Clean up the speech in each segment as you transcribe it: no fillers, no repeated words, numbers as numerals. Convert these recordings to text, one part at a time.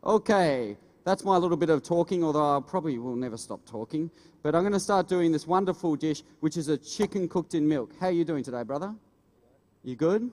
Okay, that's my little bit of talking, although I probably will never stop talking. But I'm going to start doing this wonderful dish, which is a chicken cooked in milk. How are you doing today, brother? You good?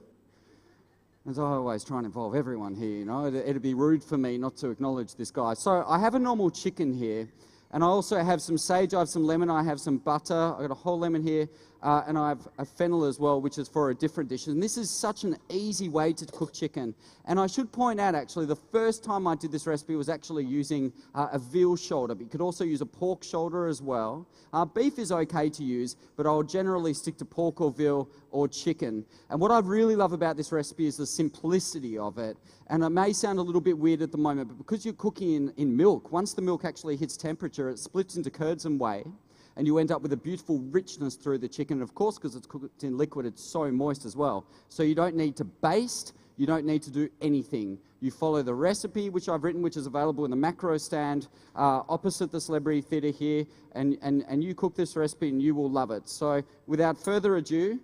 As I always try and involve everyone here, you know, it'd be rude for me not to acknowledge this guy. So I have a normal chicken here, and I also have some sage, I have some lemon, I have some butter, I've got a whole lemon here, and I have a fennel as well, which is for a different dish. And this is such an easy way to cook chicken. And I should point out, actually, the first time I did this recipe was actually using a veal shoulder, but you could also use a pork shoulder as well. Beef is okay to use, but I'll generally stick to pork or veal or chicken. And what I really love about this recipe is the simplicity of it. And it may sound a little bit weird at the moment, but because you're cooking in milk, once the milk actually hits temperature, it splits into curds and whey, and you end up with a beautiful richness through the chicken. And of course, because it's cooked in liquid, it's so moist as well. So you don't need to baste, you don't need to do anything. You follow the recipe, which I've written, which is available in the macro stand opposite the Celebrity Theatre here, and you cook this recipe and you will love it. So without further ado,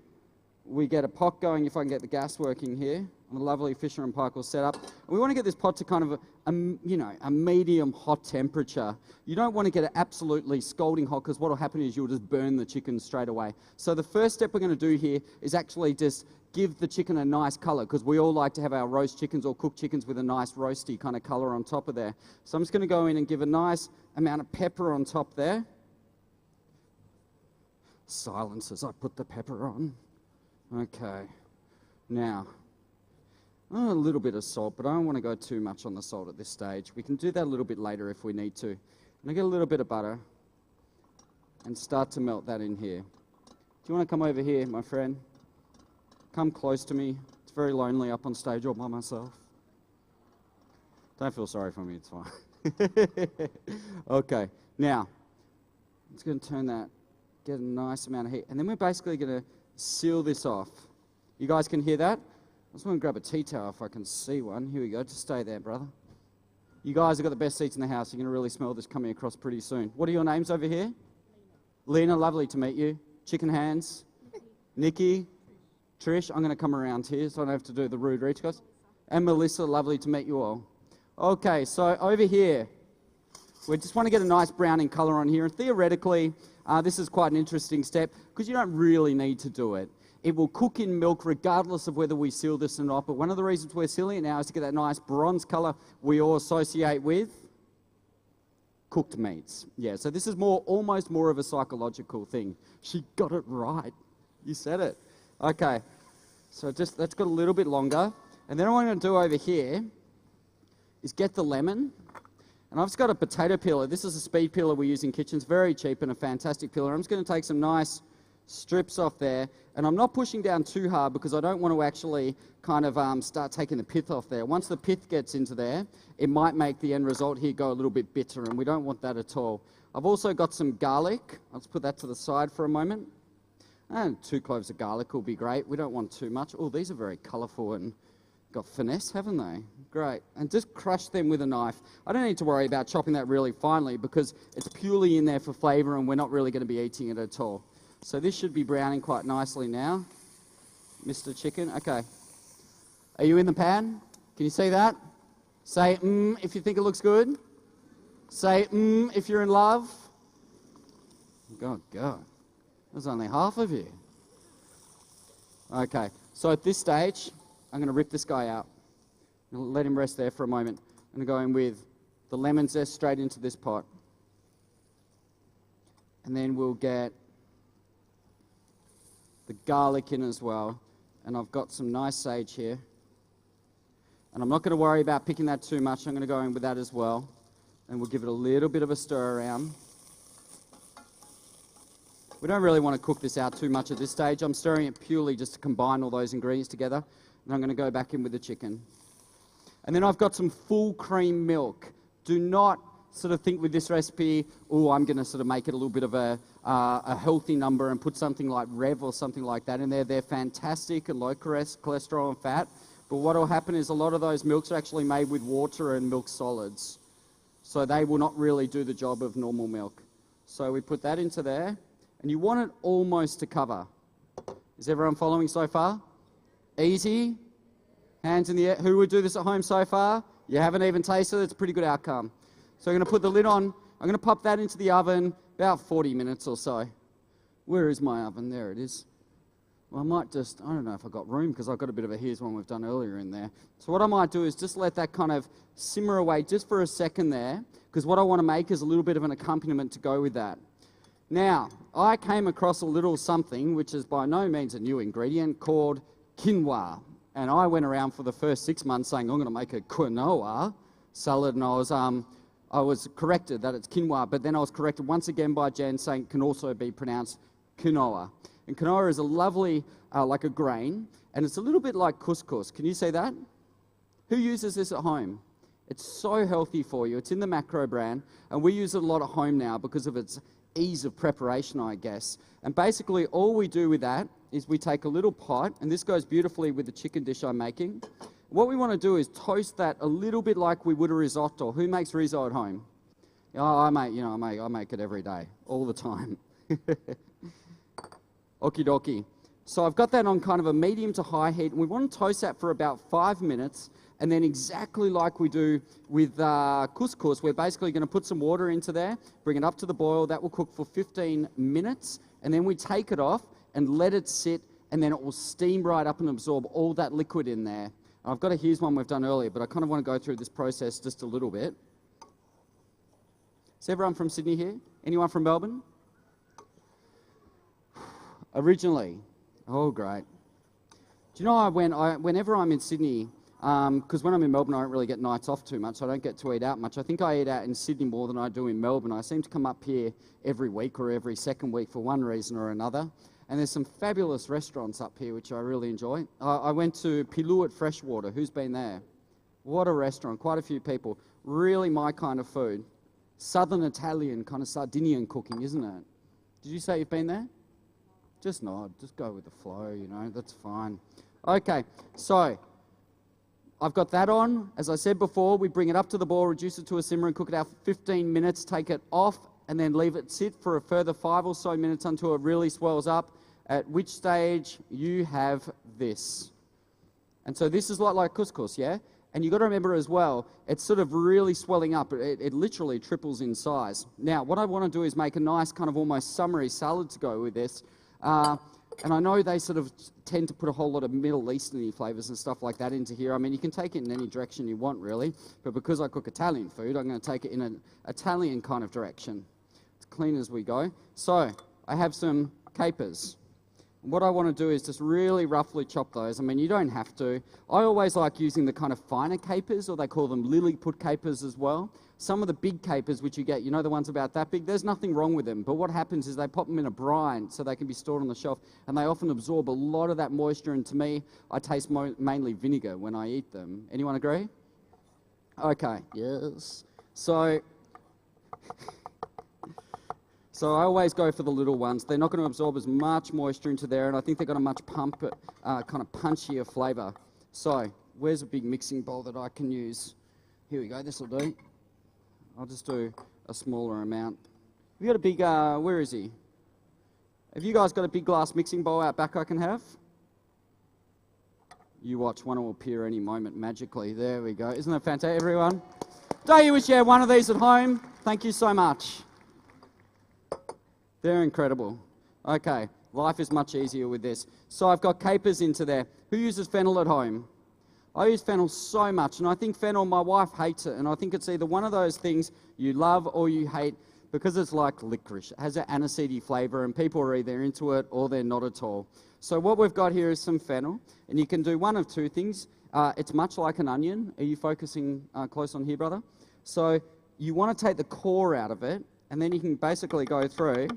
we get a pot going, if I can get the gas working here. A lovely Fisher and Paykel setup. And we want to get this pot to kind of a medium hot temperature. You don't want to get it absolutely scalding hot, because what will happen is you'll just burn the chicken straight away. So the first step we're going to do here is actually just give the chicken a nice colour, because we all like to have our roast chickens or cooked chickens with a nice roasty kind of colour on top of there. So I'm just going to go in and give a nice amount of pepper on top there. Silence as I put the pepper on. Okay. Now, a little bit of salt, but I don't want to go too much on the salt at this stage. We can do that a little bit later if we need to. And I get a little bit of butter and start to melt that in here. Do you want to come over here, my friend? Come close to me. It's very lonely up on stage all by myself. Don't feel sorry for me, it's fine. Okay, now, I'm just going to turn that, get a nice amount of heat, and then we're basically going to seal this off. You guys can hear that? I just want to grab a tea towel if I can see one. Here we go. Just stay there, brother. You guys have got the best seats in the house. You're going to really smell this coming across pretty soon. What are your names over here? Lena, lovely to meet you. Chicken Hands. Nikki. Trish, I'm going to come around here so I don't have to do the rude reach, guys. And Melissa, lovely to meet you all. Okay, so over here, we just want to get a nice browning colour on here. And theoretically, this is quite an interesting step, because you don't really need to do it. It will cook in milk regardless of whether we seal this or not. But one of the reasons we're sealing it now is to get that nice bronze colour we all associate with cooked meats. Yeah, so this is almost more of a psychological thing. She got it right. You said it. Okay, so just that's got a little bit longer. And then what I'm going to do over here is get the lemon. And I've just got a potato peeler. This is a speed peeler we use in kitchens. Very cheap and a fantastic peeler. I'm just going to take some nice strips off there, and I'm not pushing down too hard because I don't want to actually kind of start taking the pith off there. Once the pith gets into there, it might make the end result here go a little bit bitter, and we don't want that at all. I've also got some garlic. Let's put that to the side for a moment. And 2 cloves of garlic will be great. We don't want too much. Oh, these are very colourful and got finesse, haven't they? Great. And just crush them with a knife. I don't need to worry about chopping that really finely because it's purely in there for flavour and we're not really going to be eating it at all. So this should be browning quite nicely now, Mr. Chicken. Okay. Are you in the pan? Can you see that? Say if you think it looks good. Say if you're in love. God. There's only half of you. Okay. So at this stage, I'm going to rip this guy out. And let him rest there for a moment. I'm going to go in with the lemon zest straight into this pot. And then we'll get the garlic in as well. And I've got some nice sage here. And I'm not going to worry about picking that too much. I'm going to go in with that as well. And we'll give it a little bit of a stir around. We don't really want to cook this out too much at this stage. I'm stirring it purely just to combine all those ingredients together. And I'm going to go back in with the chicken. And then I've got some full cream milk. Do not sort of think with this recipe, oh, I'm going to sort of make it a little bit of a healthy number and put something like Rev or something like that in there. They're fantastic and low cholesterol and fat. But what will happen is a lot of those milks are actually made with water and milk solids. So they will not really do the job of normal milk. So we put that into there. And you want it almost to cover. Is everyone following so far? Easy? Hands in the air. Who would do this at home so far? You haven't even tasted it. It's a pretty good outcome. So I'm going to put the lid on. I'm going to pop that into the oven about 40 minutes or so. Where is my oven? There it is. Well, I might just, I don't know if I've got room because I've got a bit of a here's one we've done earlier in there. So what I might do is just let that kind of simmer away just for a second there, because what I want to make is a little bit of an accompaniment to go with that. Now, I came across a little something, which is by no means a new ingredient, called quinoa. And I went around for the first 6 months saying, I'm going to make a quinoa salad, and I was corrected that it's quinoa, but then I was corrected once again by Jen saying it can also be pronounced quinoa. And quinoa is a lovely, like a grain, and it's a little bit like couscous. Can you say that? Who uses this at home? It's so healthy for you. It's in the Macro brand, and we use it a lot at home now because of its ease of preparation, I guess. And basically all we do with that is we take a little pot, and this goes beautifully with the chicken dish I'm making. What we want to do is toast that a little bit like we would a risotto. Who makes risotto at home? Oh, I make it every day, all the time. Okie dokie. So I've got that on kind of a medium to high heat, and we want to toast that for about 5 minutes, and then exactly like we do with couscous, we're basically going to put some water into there, bring it up to the boil. That will cook for 15 minutes, and then we take it off and let it sit, and then it will steam right up and absorb all that liquid in there. I've got a here's one we've done earlier, but I kind of want to go through this process just a little bit. Is everyone from Sydney here? Anyone from Melbourne? Originally. Oh, great. Do you know, whenever I'm in Sydney, because when I'm in Melbourne, I don't really get nights off too much. I don't get to eat out much. I think I eat out in Sydney more than I do in Melbourne. I seem to come up here every week or every second week for one reason or another. And there's some fabulous restaurants up here, which I really enjoy. I went to Pilou at Freshwater. Who's been there? What a restaurant. Quite a few people. Really my kind of food. Southern Italian, kind of Sardinian cooking, isn't it? Did you say you've been there? Just nod. Just go with the flow, you know. That's fine. Okay, so I've got that on. As I said before, we bring it up to the boil, reduce it to a simmer and cook it out for 15 minutes, take it off, and then leave it sit for a further 5 or so minutes until it really swells up, at which stage you have this. And so this is like couscous, yeah? And you've got to remember as well, it's sort of really swelling up. It literally triples in size. Now, what I want to do is make a nice kind of almost summery salad to go with this. And I know they sort of tend to put a whole lot of Middle Eastern flavours and stuff like that into here. I mean, you can take it in any direction you want, really. But because I cook Italian food, I'm going to take it in an Italian kind of direction. It's clean as we go. So I have some capers. What I want to do is just really roughly chop those. I mean, you don't have to. I always like using the kind of finer capers, or they call them Lilliput capers as well. Some of the big capers, which you get, you know, the ones about that big, there's nothing wrong with them. But what happens is they pop them in a brine so they can be stored on the shelf, and they often absorb a lot of that moisture. And to me, I taste mainly vinegar when I eat them. Anyone agree? Okay, yes. So I always go for the little ones. They're not going to absorb as much moisture into there, and I think they've got a much kind of punchier flavour. So where's a big mixing bowl that I can use? Here we go, this will do. I'll just do a smaller amount. Have you got a big, where is he? Have you guys got a big glass mixing bowl out back I can have? You watch, one will appear any moment magically. There we go. Isn't that fantastic, everyone? Don't you wish you had one of these at home? Thank you so much. They're incredible. Okay, life is much easier with this. So I've got capers into there. Who uses fennel at home? I use fennel so much, and I think fennel, my wife hates it, and I think it's either one of those things you love or you hate, because it's like licorice. It has an aniseedy flavour, and people are either into it or they're not at all. So what we've got here is some fennel, and you can do one of two things. It's much like an onion. Are you focusing close on here, brother? So you want to take the core out of it, and then you can basically go through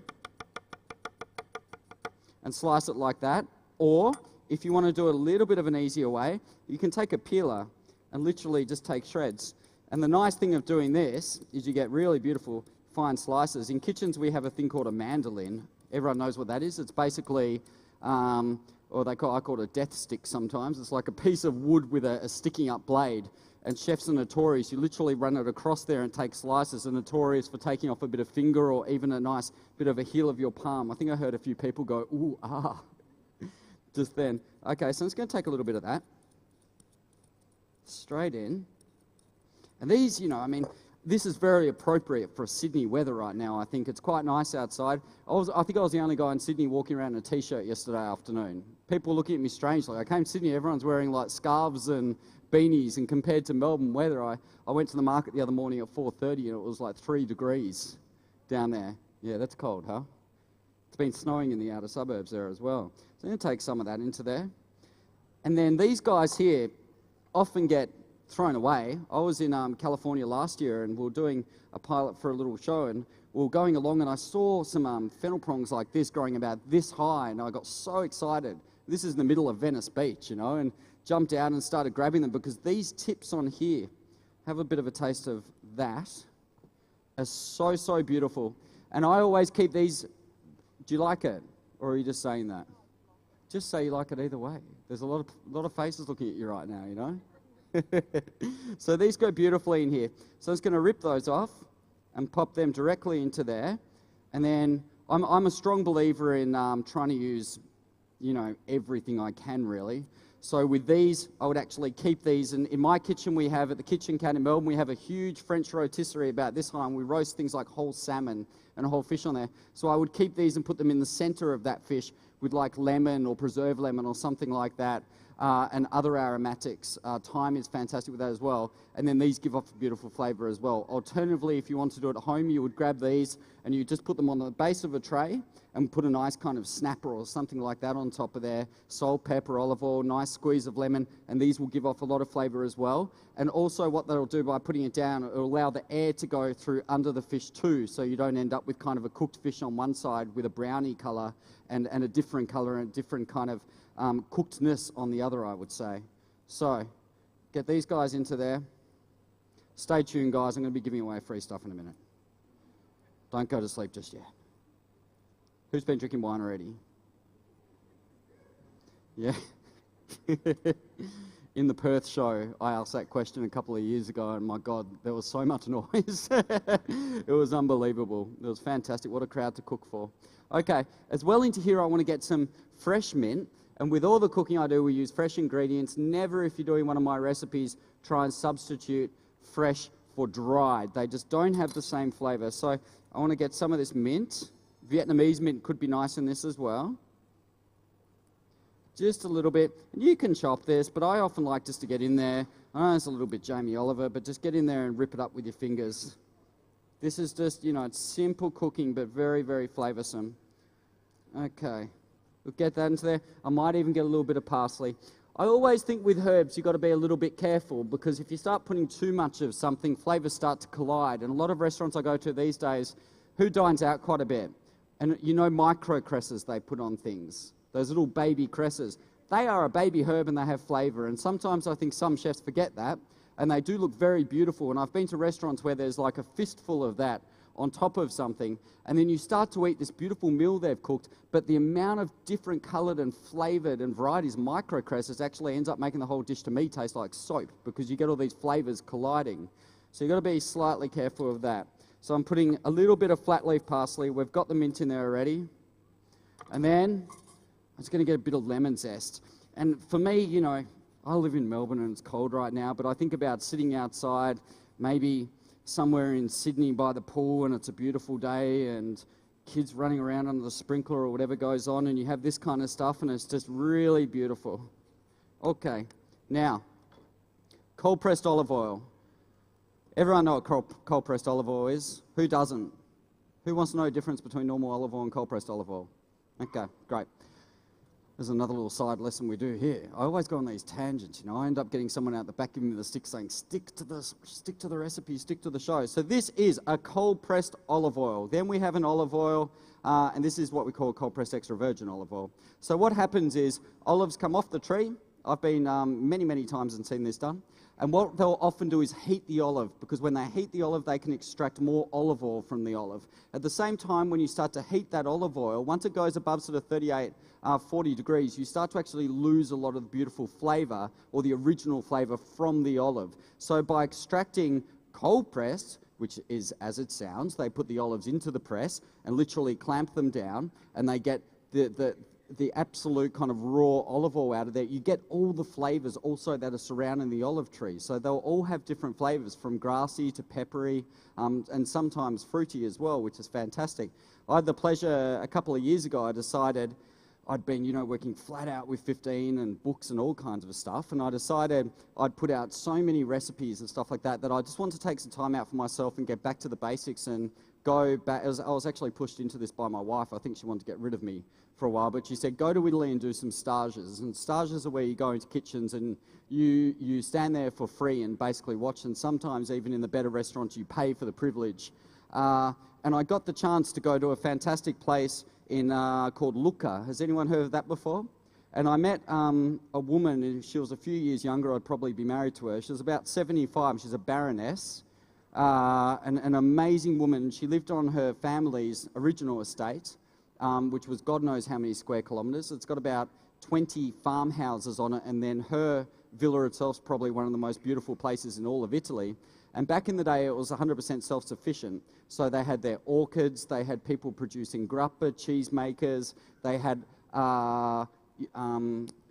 and slice it like that. Or if you want to do it a little bit of an easier way, you can take a peeler and literally just take shreds. And the nice thing of doing this is you get really beautiful fine slices. In kitchens, we have a thing called a mandolin. Everyone knows what that is. It's basically, I call it a death stick sometimes. It's like a piece of wood with a sticking up blade. And chefs are notorious. You literally run it across there and take slices, and notorious for taking off a bit of finger or even a nice bit of a heel of your palm. I think I heard a few people go, ooh, ah, just then. Okay, so I'm just going to take a little bit of that straight in. And these, I mean, this is very appropriate for Sydney weather right now. I think it's quite nice outside. I think I was the only guy in Sydney walking around in a t-shirt yesterday afternoon. People were looking at me strangely. I came to Sydney, everyone's wearing like scarves and beanies, and compared to Melbourne weather, I went to the market the other morning at 4:30 and it was like 3 degrees down there. Yeah, that's cold, huh? It's been snowing in the outer suburbs there as well. So I'm going to take some of that into there. And then these guys here often get thrown away. I was in California last year and we were doing a pilot for a little show, and we were going along and I saw some fennel prongs like this growing about this high, and I got so excited. This is in the middle of Venice Beach, and jumped out and started grabbing them because these tips on here, have a bit of a taste of that, are so, so beautiful. And I always keep these. Do you like it? Or are you just saying that? Just say you like it either way. There's a lot of faces looking at you right now, So these go beautifully in here. So I'm just going to rip those off and pop them directly into there. And then I'm a strong believer in trying to use, everything I can really. So with these, I would actually keep these. And in my kitchen, we have, at the kitchen cat in Melbourne, we have a huge French rotisserie about this high, and we roast things like whole salmon and a whole fish on there. So I would keep these and put them in the center of that fish with like lemon or preserved lemon or something like that, and other aromatics. Thyme is fantastic with that as well. And then these give off a beautiful flavor as well. Alternatively, if you want to do it at home, you would grab these and you just put them on the base of a tray and put a nice kind of snapper or something like that on top of there. Salt, pepper, olive oil, nice squeeze of lemon, and these will give off a lot of flavor as well. And also what that'll do by putting it down, it'll allow the air to go through under the fish too, so you don't end up with kind of a cooked fish on one side with a brownie color and a different color and a different kind of cookedness on the other, I would say. So get these guys into there. Stay tuned, guys. I'm going to be giving away free stuff in a minute. Don't go to sleep just yet. Who's been drinking wine already? Yeah. In the Perth show, I asked that question a couple of years ago, and my God, there was so much noise. It was unbelievable. It was fantastic. What a crowd to cook for. Okay, as well into here, I want to get some fresh mint. And with all the cooking I do, we use fresh ingredients. Never, if you're doing one of my recipes, try and substitute fresh for dried. They just don't have the same flavor. So I want to get some of this mint. Vietnamese mint could be nice in this as well. Just a little bit. And you can chop this, but I often like just to get in there. I know it's a little bit Jamie Oliver, but just get in there and rip it up with your fingers. This is just, it's simple cooking, but very, very flavoursome. Okay. We'll get that into there. I might even get a little bit of parsley. I always think with herbs, you've got to be a little bit careful, because if you start putting too much of something, flavours start to collide. And a lot of restaurants I go to these days, who dines out quite a bit? And micro cresses they put on things. Those little baby cresses. They are a baby herb and they have flavour. And sometimes I think some chefs forget that, and they do look very beautiful. And I've been to restaurants where there's like a fistful of that on top of something, and then you start to eat this beautiful meal they've cooked, but the amount of different coloured and flavoured and varieties of micro cresses actually ends up making the whole dish to me taste like soap, because you get all these flavours colliding. So you've got to be slightly careful of that. So I'm putting a little bit of flat leaf parsley. We've got the mint in there already. And then I'm just going to get a bit of lemon zest. And for me, I live in Melbourne and it's cold right now, but I think about sitting outside, maybe somewhere in Sydney by the pool, and it's a beautiful day and kids running around under the sprinkler or whatever goes on, and you have this kind of stuff, and it's just really beautiful. Okay, now, cold pressed olive oil. Everyone know what cold pressed olive oil is? Who doesn't? Who wants to know the difference between normal olive oil and cold pressed olive oil? Okay, great. There's another little side lesson we do here. I always go on these tangents, I end up getting someone out the back giving me the stick saying, stick to the recipe, stick to the show. So this is a cold pressed olive oil. Then we have an olive oil, and this is what we call cold pressed extra virgin olive oil. So what happens is olives come off the tree. I've been many, many times and seen this done. And what they'll often do is heat the olive, because when they heat the olive, they can extract more olive oil from the olive. At the same time, when you start to heat that olive oil, once it goes above sort of 38, 40 degrees, you start to actually lose a lot of the beautiful flavour, or the original flavour from the olive. So by extracting cold press, which is as it sounds, they put the olives into the press and literally clamp them down, and they get the absolute kind of raw olive oil out of there, you get all the flavours also that are surrounding the olive tree. So they'll all have different flavours, from grassy to peppery, and sometimes fruity as well, which is fantastic. I had the pleasure a couple of years ago, I decided I'd been, working flat out with 15 and books and all kinds of stuff, and I decided I'd put out so many recipes and stuff like that that I just wanted to take some time out for myself and get back to the basics and go back. I was actually pushed into this by my wife. I think she wanted to get rid of me for a while, but she said, go to Italy and do some stages. And stages are where you go into kitchens and you stand there for free and basically watch, and sometimes even in the better restaurants you pay for the privilege. And I got the chance to go to a fantastic place called Lucca. Has anyone heard of that before? And I met a woman, and she was a few years younger. I'd probably be married to her. She was about 75. She's a baroness, an amazing woman. She lived on her family's original estate, which was God knows how many square kilometres. It's got about 20 farmhouses on it, and then her villa itself is probably one of the most beautiful places in all of Italy. And back in the day, it was 100% self-sufficient. So they had their orchards, they had people producing grappa, cheesemakers, they had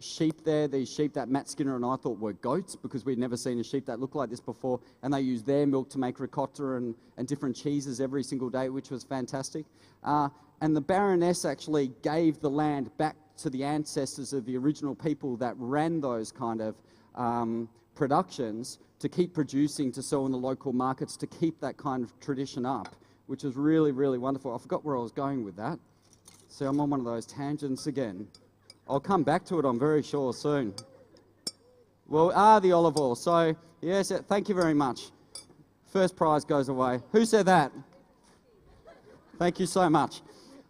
sheep there, these sheep that Matt Skinner and I thought were goats because we'd never seen a sheep that looked like this before, and they used their milk to make ricotta and different cheeses every single day, which was fantastic. And the Baroness actually gave the land back to the ancestors of the original people that ran those kind of productions to keep producing, to sell in the local markets, to keep that kind of tradition up, which is really, really wonderful. I forgot where I was going with that. See, I'm on one of those tangents again. I'll come back to it, I'm very sure, soon. Well, the olive oil. So, yes, thank you very much. First prize goes away. Who said that? Thank you so much.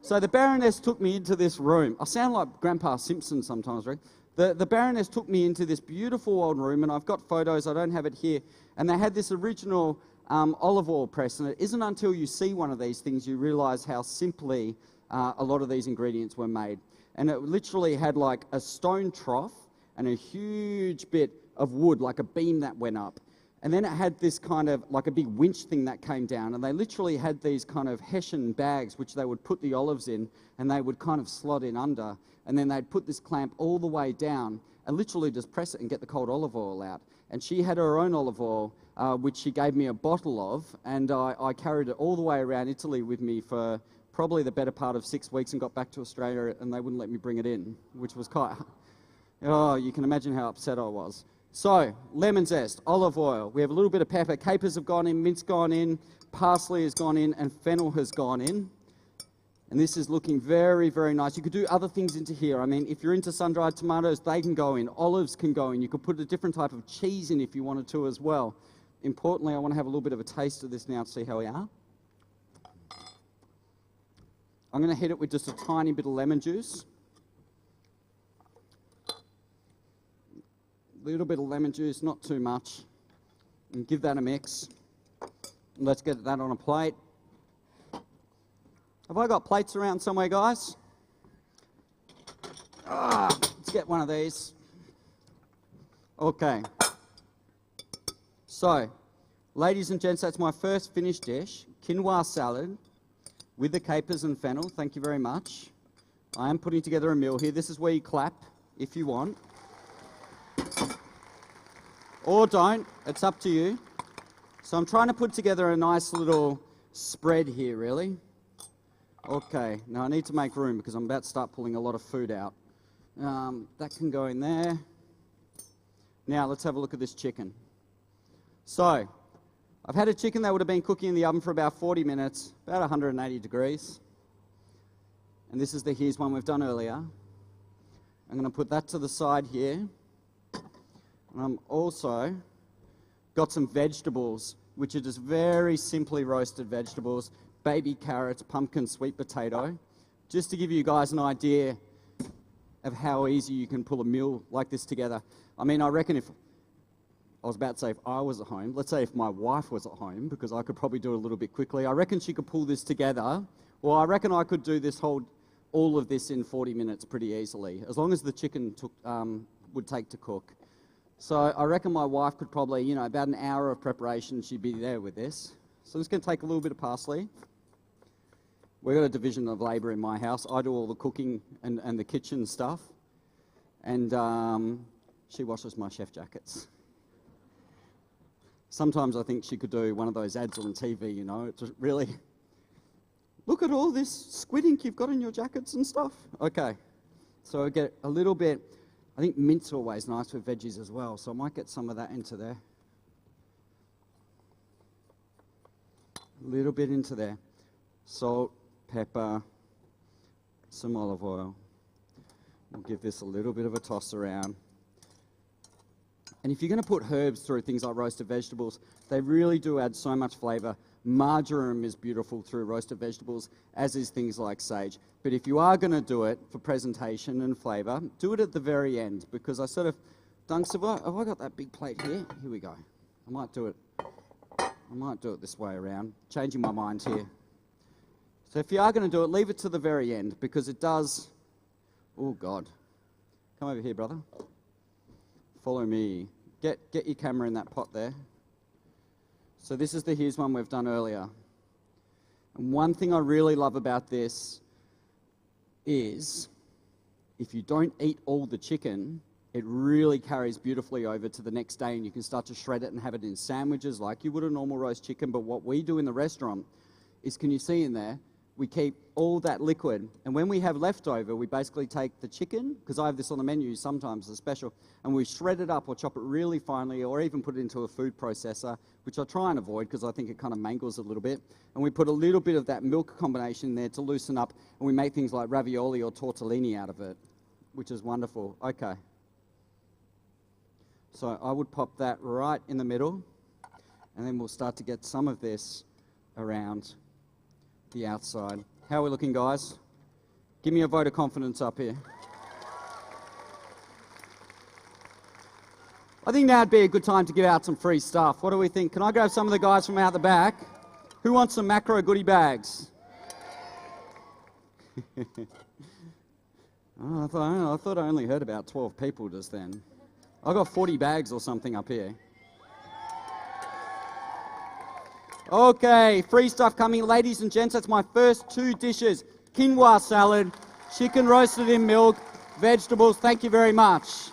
So the Baroness took me into this room. I sound like Grandpa Simpson sometimes, right? The Baroness took me into this beautiful old room, and I've got photos, I don't have it here, and they had this original olive oil press, and it isn't until you see one of these things you realise how simply a lot of these ingredients were made. And it literally had like a stone trough and a huge bit of wood, like a beam that went up. And then it had this kind of like a big winch thing that came down, and they literally had these kind of hessian bags which they would put the olives in, and they would kind of slot in under, and then they'd put this clamp all the way down and literally just press it and get the cold olive oil out. And she had her own olive oil, which she gave me a bottle of, and I carried it all the way around Italy with me for probably the better part of 6 weeks, and got back to Australia and they wouldn't let me bring it in, which was quite, oh, you can imagine how upset I was. So, lemon zest, olive oil, we have a little bit of pepper, capers have gone in, mint's gone in, parsley has gone in, and fennel has gone in. And this is looking very, very nice. You could do other things into here. I mean, if you're into sun-dried tomatoes, they can go in. Olives can go in. You could put a different type of cheese in if you wanted to as well. Importantly, I want to have a little bit of a taste of this now to see how we are. I'm going to hit it with just a tiny bit of lemon juice. A little bit of lemon juice, not too much. And give that a mix. And let's get that on a plate. Have I got plates around somewhere, guys? Let's get one of these. Okay. So, ladies and gents, that's my first finished dish. Quinoa salad with the capers and fennel. Thank you very much. I am putting together a meal here. This is where you clap if you want. Or don't. It's up to you. So I'm trying to put together a nice little spread here, really. Okay, now I need to make room because I'm about to start pulling a lot of food out. That can go in there. Now let's have a look at this chicken. So, I've had a chicken that would have been cooking in the oven for about 40 minutes, about 180 degrees. And this is the here's one we've done earlier. I'm going to put that to the side here. And I'm also got some vegetables, which are just very simply roasted vegetables. Baby carrots, pumpkin, sweet potato, just to give you guys an idea of how easy you can pull a meal like this together. I mean, I reckon if, I was about to say if I was at home, let's say if my wife was at home, because I could probably do it a little bit quickly, I reckon she could pull this together. Well, I reckon I could do this all of this in 40 minutes pretty easily, as long as the chicken would take to cook. So I reckon my wife could probably, about an hour of preparation, she'd be there with this. So I'm just going to take a little bit of parsley. We've got a division of labour in my house. I do all the cooking and the kitchen stuff. And she washes my chef jackets. Sometimes I think she could do one of those ads on TV, you know. It's really, look at all this squid ink you've got in your jackets and stuff. Okay, so I get a little bit, I think mint's always nice with veggies as well, so I might get some of that into there. A little bit into there. Salt, pepper, some olive oil. We'll give this a little bit of a toss around. And if you're going to put herbs through things like roasted vegetables, they really do add so much flavour. Marjoram is beautiful through roasted vegetables, as is things like sage. But if you are going to do it for presentation and flavour, do it at the very end, because I sort of, Dunks, have I got that big plate here? Here we go. I might do it this way around, changing my mind here. So if you are going to do it, leave it to the very end, because it does, oh God. Come over here, brother. Follow me. Get your camera in that pot there. So this is the here's one we've done earlier. And one thing I really love about this is if you don't eat all the chicken, it really carries beautifully over to the next day, and you can start to shred it and have it in sandwiches like you would a normal roast chicken. But what we do in the restaurant is, can you see in there, we keep all that liquid, and when we have leftover, we basically take the chicken, because I have this on the menu sometimes, a special, and we shred it up or chop it really finely, or even put it into a food processor, which I try and avoid because I think it kind of mangles a little bit. And we put a little bit of that milk combination there to loosen up, and we make things like ravioli or tortellini out of it, which is wonderful. Okay. So I would pop that right in the middle, and then we'll start to get some of this around the outside. How are we looking, guys? Give me a vote of confidence up here. I think now would be a good time to give out some free stuff. What do we think? Can I grab some of the guys from out the back? Who wants some macro goodie bags? Oh, I thought I only heard about 12 people just then. I got 40 bags or something up here. Okay, free stuff coming. Ladies and gents, that's my first 2 dishes. Quinoa salad, chicken roasted in milk, vegetables. Thank you very much.